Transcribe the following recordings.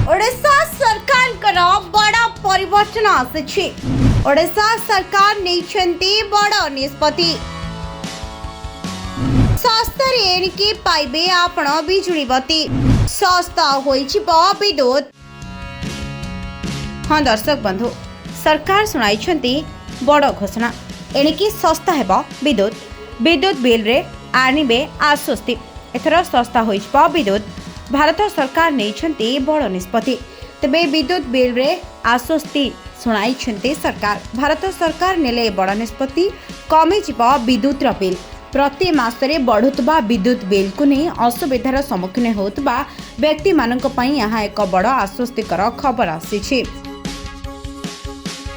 ओडिशा सरकार बड़ परिवर्तन आसी। ओडिशा सरकार नहीं बड़ निष्पत्ति। सस्ता एणिकी पाइबे आपण बिजुली बत्ती। सस्ता होइछि विद्युत। हाँ दर्शक बंधु, सरकार सुनाई बड़ घोषणा। एणिकी सस्ता हेबो विद्युत। विद्युत बिल रे आनिबे आश्वस्ति। एथर सस्ता होइछि विद्युत। भारत सरकार नहीं बड़ निष्पत्ति। तेबे विद्युत बिल रे आश्वस्ति सुनाई सरकार। भारत सरकार नेले बड़ निष्पत्ति। कमी विद्युत बिल। प्रति मासरे बढ़ुवा विद्युत बिल को नहीं असुविधार सम्मुखीन होउतबा व्यक्ति मानक पई यहाँ एक बड़ आश्वस्तिकर खबर आसी।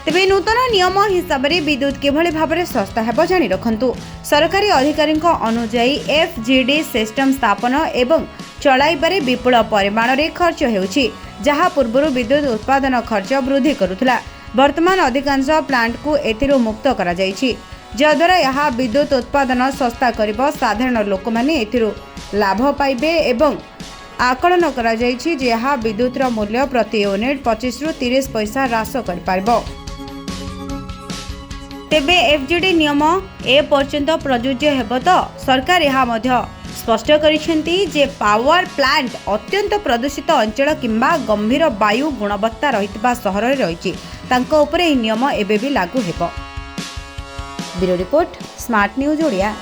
तेबे नूतन नियम हिसाब से विद्युत किभली भाबरे सस्ता हेबो जानि रखंतु। सरकारी अधिकारी अनुजाई FGD सिस्टम स्थापन एवं चलाइबारे विपुल परिमाण रे खर्च हेउछि, जहा पूर्व विद्युत उत्पादन खर्च वृद्धि करुथला। वर्तमान अधिकांश प्लांट को एथिरो मुक्त करा जाइछि, जद्वारा यह विद्युत उत्पादन सस्ता करिबो। साधारण लोक माने एथिरो लाभ पाइबे एवं आकलन करा जाइछि जे यह विद्युतर मूल्य प्रति यूनिट 25 रु 30 पैसा ह्रास करि पारिबो। तेबे FGD नियम ए पर्यंत प्रযোज्य हेबो तो सरकार यह मध्य स्पष्ट करिसेंती जे पावर प्लांट अत्यंत प्रदूषित अंचल किंबा गंभीर वायु गुणवत्ता रहितबा सहर रे रहिछि, तांको उपरे नियम एबे भी लागू हेबो। Bureau report, smart news Odia.